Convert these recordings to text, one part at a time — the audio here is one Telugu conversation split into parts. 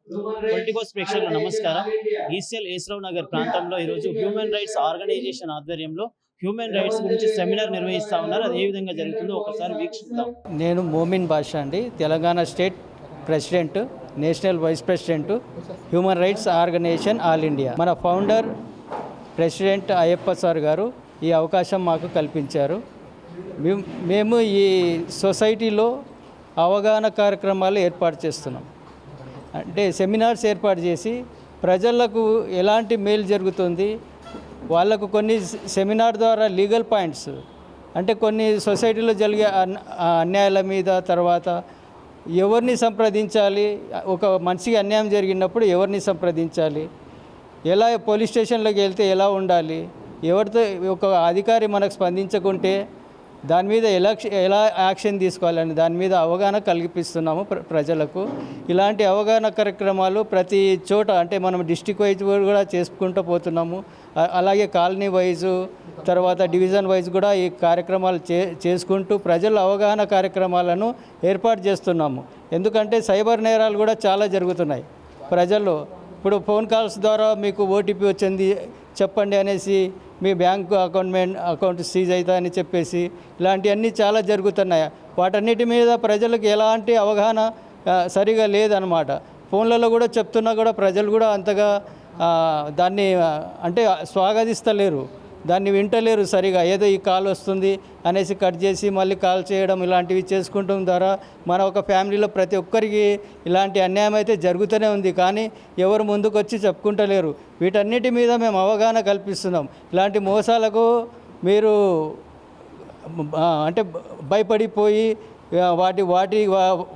పొలిటికోస్ ప్రేక్షకులకు నమస్కారం. ఈసీఎల్ ఏస్రావ్ నగర్ ప్రాంతంలో ఈరోజు హ్యూమన్ రైట్స్ ఆర్గనైజేషన్ ఆధ్వర్యంలో హ్యూమన్ రైట్స్ గురించి సెమినార్ నిర్వహిస్తా ఉన్నారు. అది ఏ విధంగా జరుగుతుందో ఒకసారి వీక్షిద్దాం. నేను మోమిన్ బాషా అండి, Telangana state president, national vice president, human rights organisation all India. మన ఫౌండర్ ప్రెసిడెంట్ అయ్యప్ప సార్ గారు ఈ అవకాశం మాకు కల్పించారు. మేము ఈ సొసైటీలో అవగాహన కార్యక్రమాలు ఏర్పాటు చేస్తున్నాం. అంటే సెమినార్స్ ఏర్పాటు చేసి ప్రజలకు ఎలాంటి మేలు జరుగుతుంది, వాళ్ళకు కొన్ని సెమినార్ ద్వారా లీగల్ పాయింట్స్, అంటే కొన్ని సొసైటీలో జరిగే అన్యాయాల మీద, తర్వాత ఎవరిని సంప్రదించాలి, ఒక మనిషికి అన్యాయం జరిగినప్పుడు ఎవరిని సంప్రదించాలి, ఎలా పోలీస్ స్టేషన్లోకి వెళ్తే ఎలా ఉండాలి, ఎవరితో ఒక అధికారి మనకు స్పందించకుంటే దాని మీద ఎలా యాక్షన్ తీసుకోవాలని దాని మీద అవగాహన కల్పిస్తున్నాము ప్రజలకు. ఇలాంటి అవగాహన కార్యక్రమాలు ప్రతి చోట, అంటే మనం డిస్ట్రిక్ట్ వైజ్ కూడా చేసుకుంటూ పోతున్నాము. అలాగే కాలనీ వైజు, తర్వాత డివిజన్ వైజ్ కూడా ఈ కార్యక్రమాలు చేసుకుంటూ ప్రజల అవగాహన కార్యక్రమాలను ఏర్పాటు చేస్తున్నాము. ఎందుకంటే సైబర్ నేరాలు కూడా చాలా జరుగుతున్నాయి ప్రజల్లో. ఇప్పుడు ఫోన్ కాల్స్ ద్వారా మీకు ఓటీపీ వచ్చింది చెప్పండి అనేసి, మీ బ్యాంకు అకౌంట్ సీజ్ అవుతా అని చెప్పేసి ఇలాంటివన్నీ చాలా జరుగుతున్నాయి. వాటన్నిటి మీద ప్రజలకు ఎలాంటి అవగాహన సరిగా లేదనమాట. ఫోన్లలో కూడా చెప్తున్నా కూడా ప్రజలు కూడా అంతగా దాన్ని అంటే స్వాగతిస్తలేరు, దాన్ని వింటలేరు సరిగా. ఏదో ఈ కాల్ వస్తుంది అనేసి కట్ చేసి మళ్ళీ కాల్ చేయడం, ఇలాంటివి చేసుకుంటాం ద్వారా మన ఒక ఫ్యామిలీలో ప్రతి ఒక్కరికి ఇలాంటి అన్యాయం అయితే జరుగుతూనే ఉంది. కానీ ఎవరు ముందుకు వచ్చి చెప్పుకుంటలేరు. వీటన్నిటి మీద మేము అవగాహన కల్పిస్తున్నాం. ఇలాంటి మోసాలకు మీరు అంటే భయపడిపోయి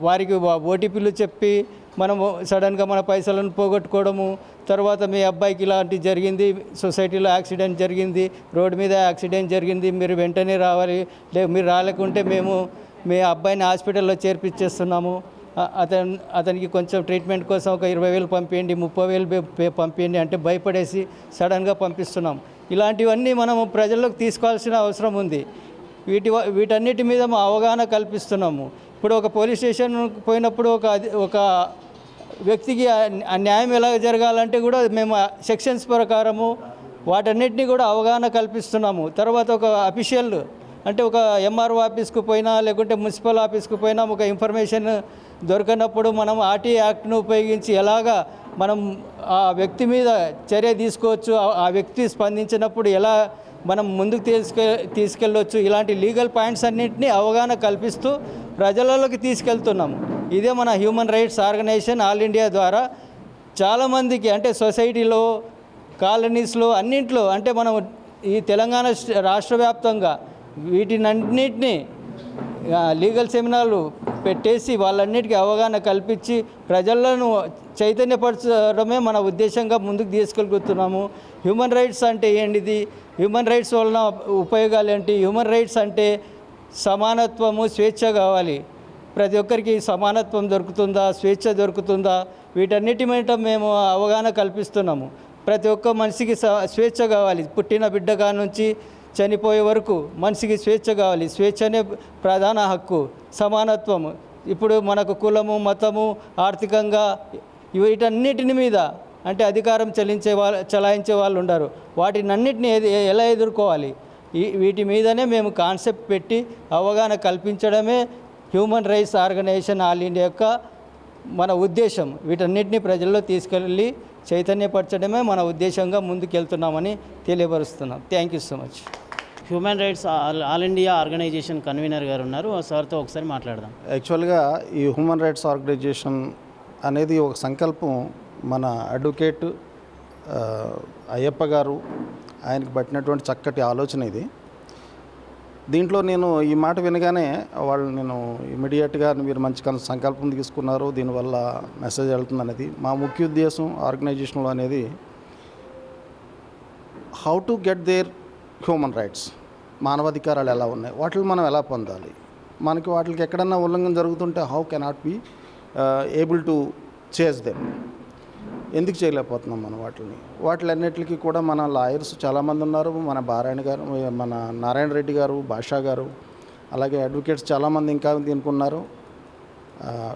వారికి ఓటీపీలు చెప్పి మనము సడన్గా మన పైసలను పోగొట్టుకోవడము, తర్వాత మీ అబ్బాయికి ఇలాంటి జరిగింది, సొసైటీలో యాక్సిడెంట్ జరిగింది, రోడ్డు మీద యాక్సిడెంట్ జరిగింది, మీరు వెంటనే రావాలి, మీరు రాలేకుంటే మేము మీ అబ్బాయిని హాస్పిటల్లో చేర్పించేస్తున్నాము, అతనికి కొంచెం ట్రీట్మెంట్ కోసం ఒక 20,000 పంపించండి, 30,000 పంపించండి అంటే భయపడేసి సడన్గా పంపిస్తున్నాం. ఇలాంటివన్నీ మనము ప్రజల్లోకి తీసుకోవాల్సిన అవసరం ఉంది. వీటన్నిటి మీద అవగాహన కల్పిస్తున్నాము. ఇప్పుడు ఒక పోలీస్ స్టేషన్ పోయినప్పుడు ఒక వ్యక్తికి న్యాయం ఎలా జరగాలంటే కూడా మేము సెక్షన్స్ ప్రకారము వాటన్నిటిని కూడా అవగాహన కల్పిస్తున్నాము. తర్వాత ఒక అఫీషియల్, అంటే ఒక ఎంఆర్ఓ ఆఫీస్కు పోయినా లేకుంటే మున్సిపల్ ఆఫీస్కు పోయినా ఒక ఇన్ఫర్మేషన్ దొరకనప్పుడు మనం ఆర్టీ యాక్ట్ను ఉపయోగించి ఎలాగా మనం ఆ వ్యక్తి మీద చర్య తీసుకోవచ్చు, ఆ వ్యక్తి స్పందించినప్పుడు ఎలా మనం ముందుకు తీసుకెళ్ళవచ్చు, ఇలాంటి లీగల్ పాయింట్స్ అన్నింటినీ అవగాహన కల్పిస్తూ ప్రజలలోకి తీసుకెళ్తున్నాము. ఇదే మన human rights organisation all India ద్వారా చాలామందికి, అంటే సొసైటీలో, కాలనీస్లో, అన్నింట్లో, అంటే మనం ఈ తెలంగాణ రాష్ట్ర వ్యాప్తంగా వీటినన్నింటినీ లీగల్ సెమినార్లు పెట్టేసి వాళ్ళన్నిటికీ అవగాహన కల్పించి ప్రజలను చైతన్యపరచడమే మన ఉద్దేశంగా ముందుకు తీసుకెళ్తున్నాము. హ్యూమన్ రైట్స్ అంటే ఏంటిది, హ్యూమన్ రైట్స్ వలన ఉపయోగాలు ఏంటి, హ్యూమన్ రైట్స్ అంటే సమానత్వము, స్వేచ్ఛ కావాలి. ప్రతి ఒక్కరికి సమానత్వం దొరుకుతుందా, స్వేచ్ఛ దొరుకుతుందా, వీటన్నిటి మీద మేము అవగాహన కల్పిస్తున్నాము. ప్రతి ఒక్క మనిషికి స్వేచ్ఛ కావాలి. పుట్టిన బిడ్డగా నుంచి చనిపోయే వరకు మనిషికి స్వేచ్ఛ కావాలి. స్వేచ్ఛనే ప్రధాన హక్కు. సమానత్వము, ఇప్పుడు మనకు కులము, మతము, ఆర్థికంగా వీటన్నిటిని మీద అంటే అధికారం చలాయించే వాళ్ళు ఉండరు. వాటినన్నిటిని ఎలా ఎదుర్కోవాలి, వీటి మీదనే మేము కాన్సెప్ట్ పెట్టి అవగాహన కల్పించడమే Human rights organisation all India యొక్క మన ఉద్దేశం. వీటన్నిటిని ప్రజల్లో తీసుకెళ్ళి చైతన్యపరచడమే మన ఉద్దేశంగా ముందుకెళ్తున్నామని తెలియపరుస్తున్నాం. Thank you so much. Human rights all India Organisation convener గారు ఉన్నారు, సార్తో ఒకసారి మాట్లాడదాం. యాక్చువల్గా ఈ హ్యూమన్ రైట్స్ ఆర్గనైజేషన్ అనేది ఒక సంకల్పం మన అడ్వకేట్ అయ్యప్ప గారు, ఆయనకు పట్టినటువంటి చక్కటి ఆలోచన ఇది. దీంట్లో నేను ఈ మాట వినగానే నేను ఇమీడియట్గా మీరు మంచి సంకల్పం తీసుకున్నారు, దీనివల్ల మెసేజ్ వెళ్తుంది అనేది మా ముఖ్య ఉద్దేశం ఆర్గనైజేషన్లో అనేది. How to get their human rights, మానవాధికారాలు ఎలా ఉన్నాయి, వాటిని మనం ఎలా పొందాలి, మనకి వాటికి ఎక్కడన్నా ఉల్లంఘన జరుగుతుంటే how cannot be able to chase them, ఎందుకు చేయలేకపోతున్నాం మనం వాటిలన్నిటికీ కూడా మన లాయర్స్ చాలామంది ఉన్నారు. మన బారాయణ గారు, మన నారాయణ రెడ్డి గారు, భాషా గారు, అలాగే అడ్వకేట్స్ చాలామంది ఇంకా దీనికి ఉన్నారు.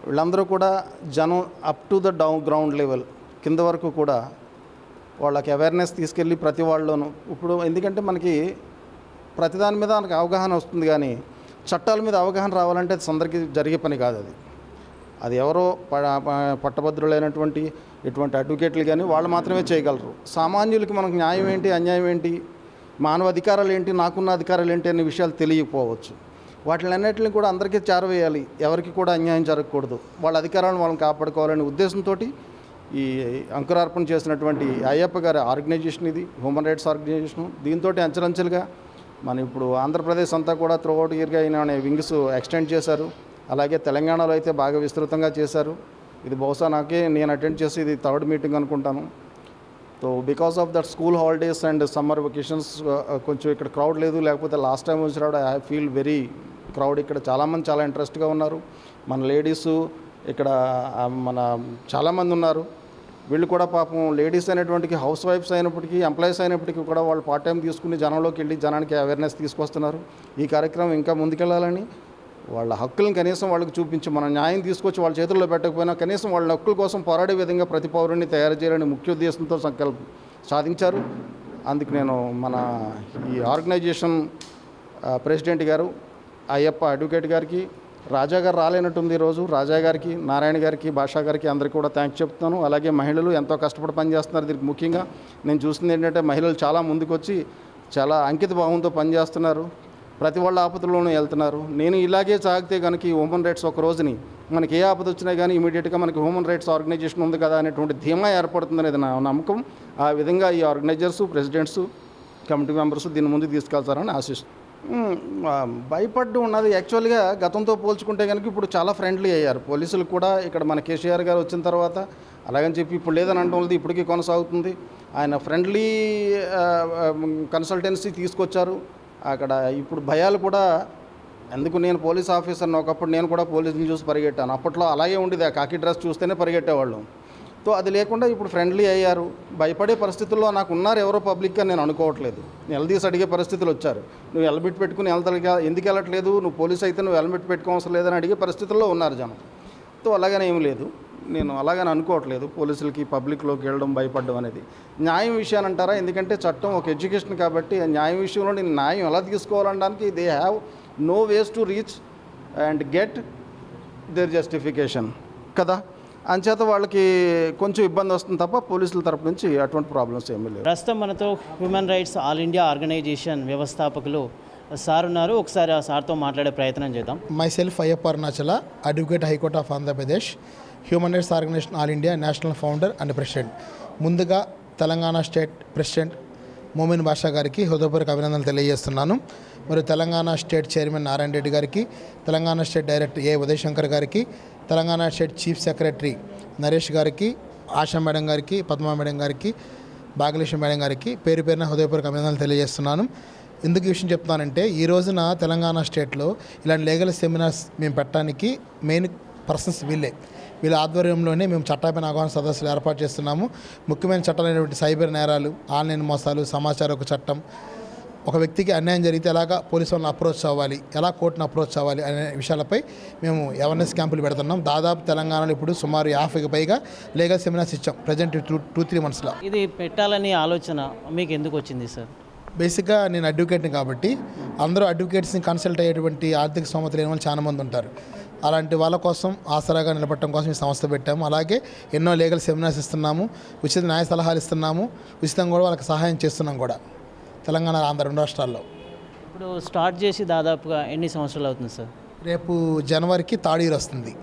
వీళ్ళందరూ కూడా జనం up to the ground level కింద వరకు కూడా వాళ్ళకి అవేర్నెస్ తీసుకెళ్ళి ప్రతి వాళ్ళలోనూ ఇప్పుడు ఎందుకంటే మనకి ప్రతిదాని మీద మనకు అవగాహన వస్తుంది, కానీ చట్టాల మీద అవగాహన రావాలంటే అది అందరికీ జరిగే పని కాదు. అది ఎవరో పట్టభద్రులైనటువంటి ఇటువంటి అడ్వకేట్లు కానీ వాళ్ళు మాత్రమే చేయగలరు. సామాన్యులకి మనకు న్యాయం ఏంటి, అన్యాయం ఏంటి, మానవ అధికారాలు ఏంటి, నాకున్న అధికారాలు ఏంటి అనే విషయాలు తెలియకపోవచ్చు. వాటిలన్నింటిని కూడా అందరికీ చేరవేయాలి, ఎవరికి కూడా అన్యాయం జరగకూడదు, వాళ్ళ అధికారాలను వాళ్ళని కాపాడుకోవాలనే ఉద్దేశంతో ఈ అంకురార్పణ చేసినటువంటి అయ్యప్ప గారి ఆర్గనైజేషన్ ఇది, హ్యూమన్ రైట్స్ ఆర్గనైజేషను. దీంతో అంచెలంచెలుగా మనం ఇప్పుడు ఆంధ్రప్రదేశ్ అంతా కూడా త్రూఅవుట్ ఇయర్గా అయిన వింగ్స్ ఎక్స్టెండ్ చేశారు. అలాగే తెలంగాణలో అయితే బాగా విస్తృతంగా చేశారు. ఇది బహుశా నేను అటెండ్ చేసి ఇది 3rd మీటింగ్ అనుకుంటాను. So because of that school holidays and summer vacations కొంచెం ఇక్కడ క్రౌడ్ లేదు, లేకపోతే లాస్ట్ టైం వచ్చినప్పుడు ఐ ఫీల్ వెరీ క్రౌడ్. ఇక్కడ చాలామంది చాలా ఇంట్రెస్ట్గా ఉన్నారు. మన లేడీసు ఇక్కడ మన చాలామంది ఉన్నారు. వీళ్ళు కూడా పాపం లేడీస్ అనేటువంటికి హౌస్ వైఫ్స్ అయినప్పటికీ, ఎంప్లాయీస్ అయినప్పటికీ కూడా వాళ్ళు పార్ట్ టైం తీసుకుని జనంలోకి వెళ్ళి జనానికి అవేర్నెస్ తీసుకొస్తున్నారు. ఈ కార్యక్రమం ఇంకా ముందుకెళ్ళాలని, వాళ్ళ హక్కులను కనీసం వాళ్ళకి చూపించి మనం న్యాయం తీసుకొచ్చి వాళ్ళ చేతుల్లో పెట్టకపోయినా కనీసం వాళ్ళ హక్కుల కోసం పోరాడే విధంగా ప్రతి పౌరుడిని తయారు చేయాలని ముఖ్య ఉద్దేశంతో సంకల్పం సాధించారు. అందుకు నేను మన ఈ ఆర్గనైజేషన్ ప్రెసిడెంట్ గారు అయ్యప్ప అడ్వకేట్ గారికి, రాజా గారు రాలేనట్టుంది ఈరోజు, రాజా గారికి, నారాయణ గారికి, భాషా గారికి అందరికీ కూడా థ్యాంక్స్ చెప్తున్నాను. అలాగే మహిళలు ఎంతో కష్టపడి పనిచేస్తున్నారు. దీనికి ముఖ్యంగా నేను చూస్తుంది ఏంటంటే మహిళలు చాలా ముందుకు వచ్చి చాలా అంకిత భావంతో పనిచేస్తున్నారు. ప్రతి వాళ్ళ ఆపదలోనూ వెళ్తున్నారు. నేను ఇలాగే సాగితే కనుక ఈ హ్యూమన్ రైట్స్ ఒక రోజుని మనకి ఏ ఆపద వచ్చినా కానీ ఇమీడియట్గా మనకి హ్యూమన్ రైట్స్ ఆర్గనైజేషన్ ఉంది కదా అనేటువంటి ధీమా ఏర్పడుతుందనేది నా నమ్మకం. ఆ విధంగా ఈ ఆర్గనైజర్సు, ప్రెసిడెంట్స్, కమిటీ మెంబర్స్ దీని ముందుకు తీసుకెళ్తారని ఆశిస్తున్నాను. భయపడ్డు ఉన్నది యాక్చువల్గా గతంతో పోల్చుకుంటే కనుక ఇప్పుడు చాలా ఫ్రెండ్లీ అయ్యారు పోలీసులు కూడా. ఇక్కడ మన కేసీఆర్ గారు వచ్చిన తర్వాత అలాగని చెప్పి ఇప్పుడు లేదని అనడం వల్ల ఇప్పటికీ కొనసాగుతుంది. ఆయన ఫ్రెండ్లీ కన్సల్టెన్సీ తీసుకొచ్చారు అక్కడ. ఇప్పుడు భయాలు కూడా ఎందుకు, నేను పోలీస్ ఆఫీసర్ని, ఒకప్పుడు నేను కూడా పోలీసుని చూసి పరిగెట్టాను. అప్పట్లో అలాగే ఉండేది, ఆ కాకి డ్రెస్ చూస్తేనే పరిగెట్టేవాళ్ళం. సో అది లేకుండా ఇప్పుడు ఫ్రెండ్లీ అయ్యారు. భయపడే పరిస్థితుల్లో నాకు ఉన్నారు ఎవరో పబ్లిక్గా నేను అనుకోవట్లేదు. నిలదీసి అడిగే పరిస్థితులు వచ్చారు. నువ్వు హెల్మెట్ పెట్టుకుని ఎందుకు వెళ్ళట్లేదు, నువ్వు పోలీస్ అయితే నువ్వు హెల్మెట్ పెట్టుకోవసరం లేదని అడిగే పరిస్థితుల్లో ఉన్నారు జనం. సో అలాగనే ఏమి లేదు, నేను అలాగని అనుకోవట్లేదు. పోలీసులకి పబ్లిక్లోకి వెళ్ళడం భయపడడం అనేది న్యాయం విషయాన్ని అంటారా, ఎందుకంటే చట్టం ఒక ఎడ్యుకేషన్ కాబట్టి న్యాయం విషయంలో నేను న్యాయం ఎలా తీసుకోవాలనడానికి they have no ways to reach and get their justification కదా. అంచేత వాళ్ళకి కొంచెం ఇబ్బంది వస్తుంది తప్ప పోలీసుల తరపు నుంచి అటువంటి ప్రాబ్లమ్స్ ఏమీ లేవు. ప్రస్తుతం మనతో human rights all India organization వ్యవస్థాపకులు సార్ ఉన్నారు. ఒకసారి ఆ సార్తో మాట్లాడే ప్రయత్నం చేద్దాం. Myself Ayyappa Arunachala, Advocate High Court of Andhra Pradesh, human rights organisation all India national founder and president. ముందుగా తెలంగాణ స్టేట్ ప్రెసిడెంట్ మోమిన్ బాషా గారికి హృదయపూర్వక అభినందనలు తెలియజేస్తున్నాను. మరియు తెలంగాణ స్టేట్ చైర్మన్ నారాయణ రెడ్డి గారికి, Telangana state director A Udayashankar గారికి, Telangana state chief secretary Naresh గారికి, ఆశా మేడం గారికి, పద్మా మేడం గారికి, భాగ్యలక్ష్మి మేడం గారికి పేరు పేరున హృదయపూర్వక అభినందనలు తెలియజేస్తున్నాను. ఎందుకు ఈ విషయం చెప్తానంటే ఈ రోజున తెలంగాణ స్టేట్లో ఇలాంటి లీగల్ సెమినార్స్ మేము పెట్టడానికి మెయిన్ పర్సన్స్ వీళ్ళ ఆధ్వర్యంలోనే మేము చట్టాపైన అవగాహన సదస్సులు ఏర్పాటు చేస్తున్నాము. ముఖ్యమైన చట్టాలైనటువంటి సైబర్ నేరాలు, ఆన్లైన్ మోసాలు, సమాచార హక్కు చట్టం, ఒక వ్యక్తికి అన్యాయం జరిగితే ఎలాగా పోలీసు వాళ్ళని అప్రోచ్ అవ్వాలి, ఎలా కోర్టును అప్రోచ్ అవ్వాలి అనే విషయాలపై మేము అవేర్నెస్ క్యాంపులు పెడుతున్నాం. దాదాపు తెలంగాణలో ఇప్పుడు సుమారు 50కి పైగా లీగల్ సెమినార్స్ ఇచ్చాం ప్రజెంట్ 2-3 మంత్స్లో. ఇది పెట్టాలని ఆలోచన మీకు ఎందుకు వచ్చింది సార్? బేసిక్గా నేను అడ్వకేట్ని కాబట్టి అందరూ అడ్వకేట్స్ని కన్సల్ట్ అయ్యేటువంటి ఆర్థిక స్తోమత లేని వాళ్ళు చాలా మంది ఉంటారు. అలాంటి వాళ్ళ కోసం ఆసరాగా నిలబడటం కోసం ఈ సంస్థ పెట్టాము. అలాగే ఎన్నో లీగల్ సెమినార్స్ ఇస్తున్నాము, ఉచిత న్యాయ సలహాలు ఇస్తున్నాము, ఉచితంగా కూడా వాళ్ళకి సహాయం చేస్తున్నాం కూడా తెలంగాణ, ఆంధ్ర 2 రాష్ట్రాల్లో. ఇప్పుడు స్టార్ట్ చేసి దాదాపుగా ఎన్ని సంవత్సరాలు అవుతుంది సార్? రేపు జనవరికి 3rd year వస్తుంది,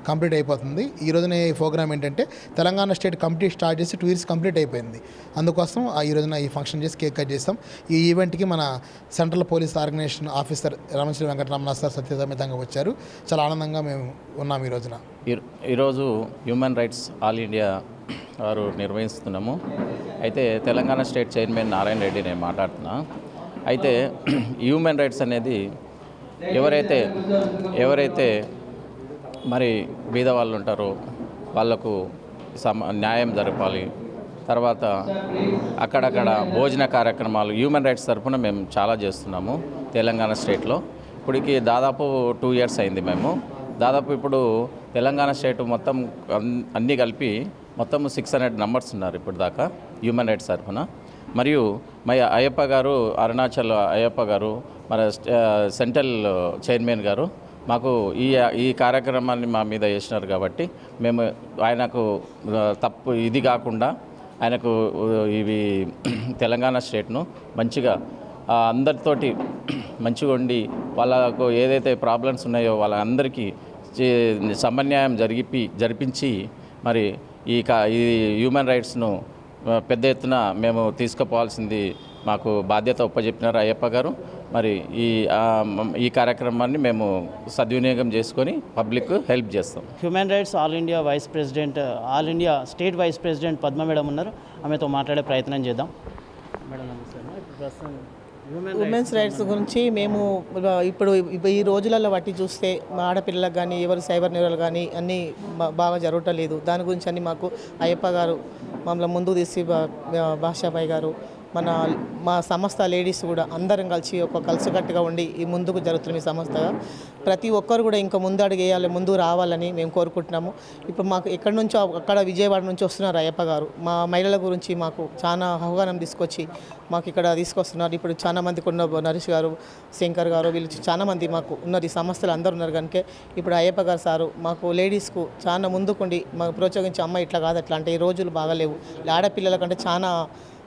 కంప్లీట్ అయిపోతుంది. ఈ రోజున ఈ ప్రోగ్రామ్ ఏంటంటే తెలంగాణ స్టేట్ కమిటీ స్టార్ట్ చేసి 2 years కంప్లీట్ అయిపోయింది. అందుకోసం ఈ రోజున ఈ ఫంక్షన్ చేసి కేక్ కట్ చేస్తాం. ఈ ఈవెంట్కి మన central police organisation officer Ramanasri Venkataramana sir సత్యసమేతంగా వచ్చారు. చాలా ఆనందంగా మేము ఉన్నాం ఈ రోజున. ఈరోజు హ్యూమన్ రైట్స్ ఆల్ ఇండియా వారు నిర్వహిస్తున్నాము. అయితే తెలంగాణ స్టేట్ చైర్మన్ నారాయణ రెడ్డి నేను మాట్లాడుతున్నా. అయితే హ్యూమన్ రైట్స్ అనేది ఎవరైతే మరి బీద వాళ్ళు ఉంటారో వాళ్లకు న్యాయం జరపాలి. తర్వాత అక్కడక్కడ భోజన కార్యక్రమాలు హ్యూమన్ రైట్స్ తరఫున మేము చాలా చేస్తున్నాము తెలంగాణ స్టేట్లో. ఇప్పటికి దాదాపు 2 years అయింది మేము దాదాపు ఇప్పుడు తెలంగాణ స్టేట్ మొత్తం అన్నీ కలిపి మొత్తం 600 నంబర్స్ ఉన్నారు ఇప్పుడు దాకా హ్యూమన్ రైట్స్ తరఫున. మరియు మా అయ్యప్ప గారు, అరుణాచల్ అయ్యప్ప గారు, మన సెంట్రల్ చైర్మన్ గారు మాకు ఈ కార్యక్రమాన్ని మా మీద చేసినారు కాబట్టి మేము ఆయనకు తప్పు ఇది కాకుండా ఆయనకు ఇవి తెలంగాణ స్టేట్ను మంచిగా అందరితోటి మంచిగా ఉండి వాళ్ళకు ఏదైతే ప్రాబ్లమ్స్ ఉన్నాయో వాళ్ళందరికీ సమన్వయం జరిపించి మరి ఈ హ్యూమన్ రైట్స్ను పెద్ద ఎత్తున మేము తీసుకుపోవాల్సింది మాకు బాధ్యత ఒప్పజెప్పినారు అయ్యప్ప గారు. మరి ఈ కార్యక్రమాన్ని మేము సద్వినియోగం చేసుకొని పబ్లిక్ హెల్ప్ చేస్తాం. Human rights all India state vice president Padma madam ఉన్నారు, ఆమెతో మాట్లాడే ప్రయత్నం చేద్దాం. మేడం నమస్తే. ఇప్పుడు ప్రస్తుతం ఉమెన్స్ రైట్స్ గురించి మేము ఇప్పుడు ఈ రోజులలో బట్టి చూస్తే మా ఆడపిల్లలకు కానీ ఎవరు సైబర్ నేరాలు కానీ అన్నీ బాగా జరగటలేదు. దాని గురించి అన్ని మాకు అయ్యప్ప గారు మమ్మల్ని ముందుకు తీసి భాషాబాయి గారు మా సంస్థ లేడీస్ కూడా అందరం కలిసి కలిసికట్టుగా ఉండి ఈ ముందుకు జరుగుతున్న ఈ సంస్థగా ప్రతి ఒక్కరు కూడా ఇంకా ముందు అడుగేయాలి, ముందు రావాలని మేము కోరుకుంటున్నాము. ఇప్పుడు మాకు ఎక్కడి నుంచో అక్కడ విజయవాడ నుంచి వస్తున్నారు అయ్యప్ప గారు. మా మహిళల గురించి మాకు చాలా అవగాహన తీసుకొచ్చి మాకు ఇక్కడ తీసుకొస్తున్నారు. ఇప్పుడు చాలా మందికి ఉన్న నరేష్ గారు, శంకర్ గారు, వీళ్ళు చాలా మంది మాకు ఉన్నారు, ఈ సంస్థలు అందరూ ఉన్నారు కనుక ఇప్పుడు అయ్యప్ప గారు సారు మాకు లేడీస్కు చాలా ముందుకుండి మాకు ప్రోత్సహించి అమ్మ ఇట్లా కాదు అట్లా అంటే ఈ రోజులు బాగాలేవు, ఆడపిల్లల కంటే చాలా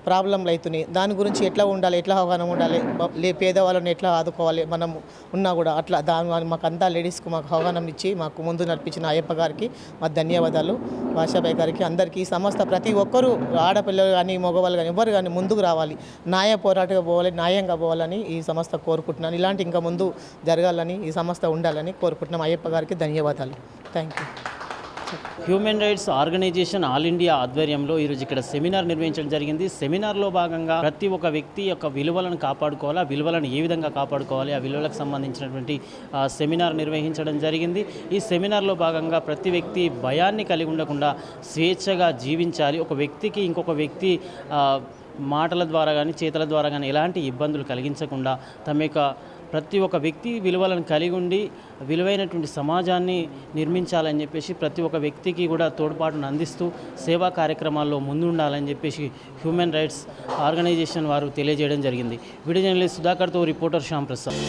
ప్రాబ్లంలు అవుతున్నాయి. దాని గురించి ఎట్లా ఉండాలి, ఎట్లా అవగాహన ఉండాలి, పేదవాళ్ళని ఎట్లా ఆదుకోవాలి మనం ఉన్నా కూడా అట్లా మాకు అంతా లేడీస్కు మాకు అవగాహన ఇచ్చి మాకు ముందు నడిపించిన అయ్యప్ప గారికి మా ధన్యవాదాలు. భాషాబాయి గారికి, అందరికీ ఈ సంస్థ ప్రతి ఒక్కరూ ఆడపిల్లలు కానీ మగవాళ్ళు కానీ ఎవరు కానీ ముందుకు రావాలి, న్యాయ పోరాటంగా పోవాలి, న్యాయంగా పోవాలని ఈ సంస్థ కోరుకుంటున్నాను. ఇలాంటి ఇంకా ముందు జరగాలని ఈ సంస్థ ఉండాలని కోరుకుంటున్నాం. అయ్యప్ప గారికి ధన్యవాదాలు. Thank you. Human rights organisation all India ఆధ్వర్యంలో ఈరోజు ఇక్కడ సెమినార్ నిర్వహించడం జరిగింది. సెమినార్లో భాగంగా ప్రతి ఒక్క వ్యక్తి యొక్క విలువలను కాపాడుకోవాలి, ఆ విలువలను ఏ విధంగా కాపాడుకోవాలి, ఆ విలువలకు సంబంధించినటువంటి సెమినార్ నిర్వహించడం జరిగింది. ఈ సెమినార్లో భాగంగా ప్రతి వ్యక్తి భయాన్ని కలిగి ఉండకుండా స్వేచ్ఛగా జీవించాలి. ఒక వ్యక్తికి ఇంకొక వ్యక్తి మాటల ద్వారా కానీ చేతల ద్వారా కానీ ఎలాంటి ఇబ్బందులు కలిగించకుండా తమ యొక్క ప్రతి ఒక్క వ్యక్తి విలువలను కలిగి ఉండి విలువైనటువంటి సమాజాన్ని నిర్మించాలని చెప్పేసి ప్రతి ఒక్క వ్యక్తికి కూడా తోడ్పాటును అందిస్తూ సేవా కార్యక్రమాల్లో ముందుండాలని చెప్పేసి హ్యూమన్ రైట్స్ ఆర్గనైజేషన్ వారు తెలియజేయడం జరిగింది. వీడియో జర్నలిస్ట్ సుధాకర్తో reporter Shyam Prasad.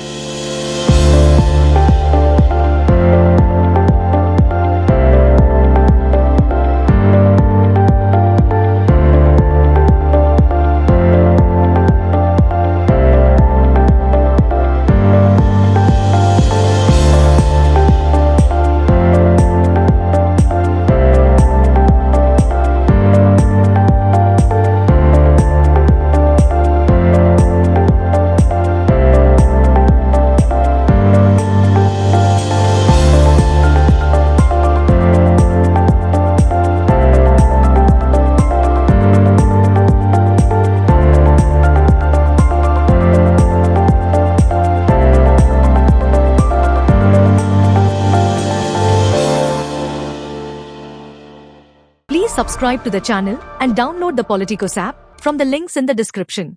Please subscribe to the channel and download the Politicos app from the links in the description.